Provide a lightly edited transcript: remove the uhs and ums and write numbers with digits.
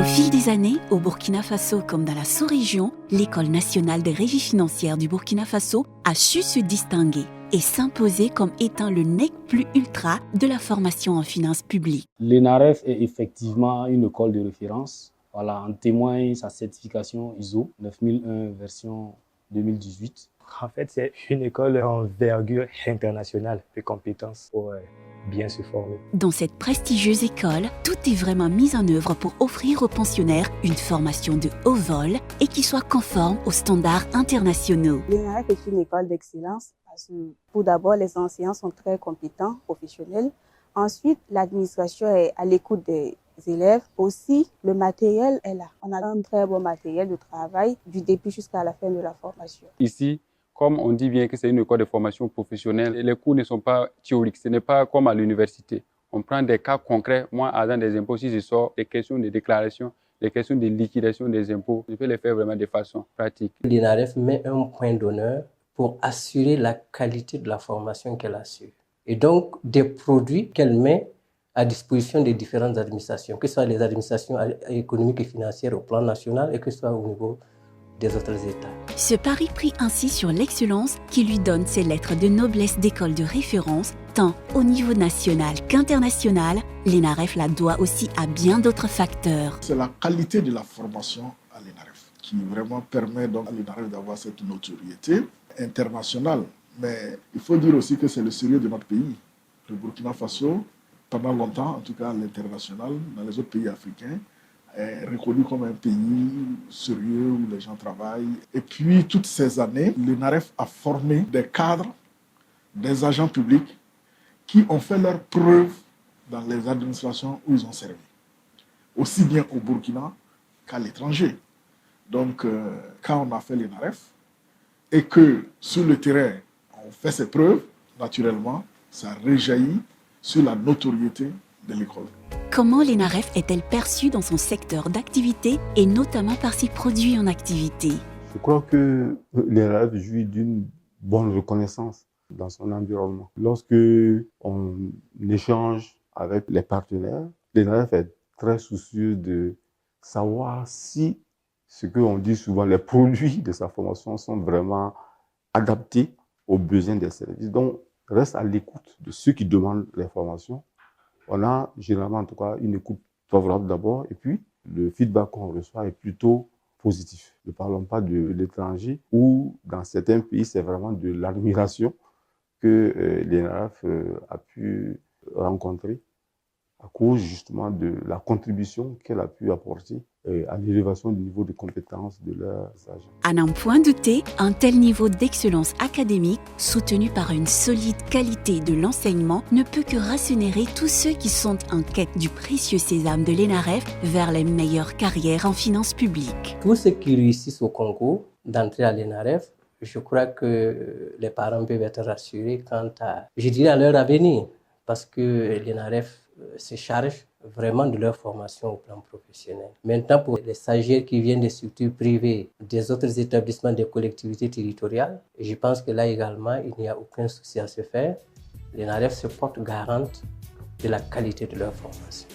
Au fil des années, au Burkina Faso comme dans la sous-région, l'École nationale des régies financières du Burkina Faso a su se distinguer et s'imposer comme étant le nec plus ultra de la formation en finances publiques. L'ENAREF est effectivement une école de référence. Voilà, en témoigne sa certification ISO 9001 version 2018. En fait, c'est une école d'envergure internationale de compétences pour bien se former. Dans cette prestigieuse école, tout est vraiment mis en œuvre pour offrir aux pensionnaires une formation de haut vol et qui soit conforme aux standards internationaux. L'ENAREF est une école d'excellence parce que, tout d'abord, les enseignants sont très compétents, professionnels. Ensuite, l'administration est à l'écoute des élèves. Aussi, le matériel est là. On a un très bon matériel de travail du début jusqu'à la fin de la formation. Ici, comme on dit bien que c'est une école de formation professionnelle, les cours ne sont pas théoriques, ce n'est pas comme à l'université. On prend des cas concrets. Moi, agent des impôts, si je sors des questions de déclaration, des questions de liquidation des impôts, je peux les faire vraiment de façon pratique. L'ENAREF met un point d'honneur pour assurer la qualité de la formation qu'elle assure. Et donc, des produits qu'elle met à disposition des différentes administrations, que ce soit les administrations économiques et financières au plan national et que ce soit au niveau des autres États. Ce pari pris ainsi sur l'excellence qui lui donne ses lettres de noblesse d'école de référence, tant au niveau national qu'international, l'ENAREF la doit aussi à bien d'autres facteurs. C'est la qualité de la formation à l'ENAREF qui vraiment permet donc à l'ENAREF d'avoir cette notoriété internationale. Mais il faut dire aussi que c'est le sérieux de notre pays. Le Burkina Faso, pendant longtemps, en tout cas à l'international, dans les autres pays africains, est reconnu comme un pays sérieux où les gens travaillent. Et puis, toutes ces années, l'ENAREF a formé des cadres, des agents publics qui ont fait leurs preuves dans les administrations où ils ont servi, aussi bien au Burkina qu'à l'étranger. Donc, quand on a fait l'ENAREF et que sur le terrain, on fait ses preuves, naturellement, ça rejaillit sur la notoriété de l'école. Comment l'ENAREF est-elle perçue dans son secteur d'activité et notamment par ses produits en activité? Je crois que l'ENAREF jouit d'une bonne reconnaissance dans son environnement. Lorsque on échange avec les partenaires, l'ENAREF est très soucieux de savoir si ce qu'on dit souvent, les produits de sa formation sont vraiment adaptés aux besoins des services. Donc, reste à l'écoute de ceux qui demandent les formations. On a généralement, en tout cas, une écoute favorable d'abord, et puis le feedback qu'on reçoit est plutôt positif. Ne parlons pas de l'étranger, où dans certains pays, c'est vraiment de l'admiration que l'ENAREF a pu rencontrer à cause justement de la contribution qu'elle a pu apporter à l'élévation du niveau de compétences de leurs agents. À n'en point douter, un tel niveau d'excellence académique, soutenu par une solide qualité de l'enseignement, ne peut que rassurer tous ceux qui sont en quête du précieux sésame de l'ENAREF vers les meilleures carrières en finances publiques. Tous ceux qui réussissent au concours d'entrer à l'ENAREF, je crois que les parents peuvent être rassurés quant à, je dirais, à leur avenir, parce que l'ENAREF se charge vraiment de leur formation au plan professionnel. Maintenant, pour les stagiaires qui viennent des structures privées, des autres établissements des collectivités territoriales, je pense que là également, il n'y a aucun souci à se faire. L'ENAREF se porte garante de la qualité de leur formation.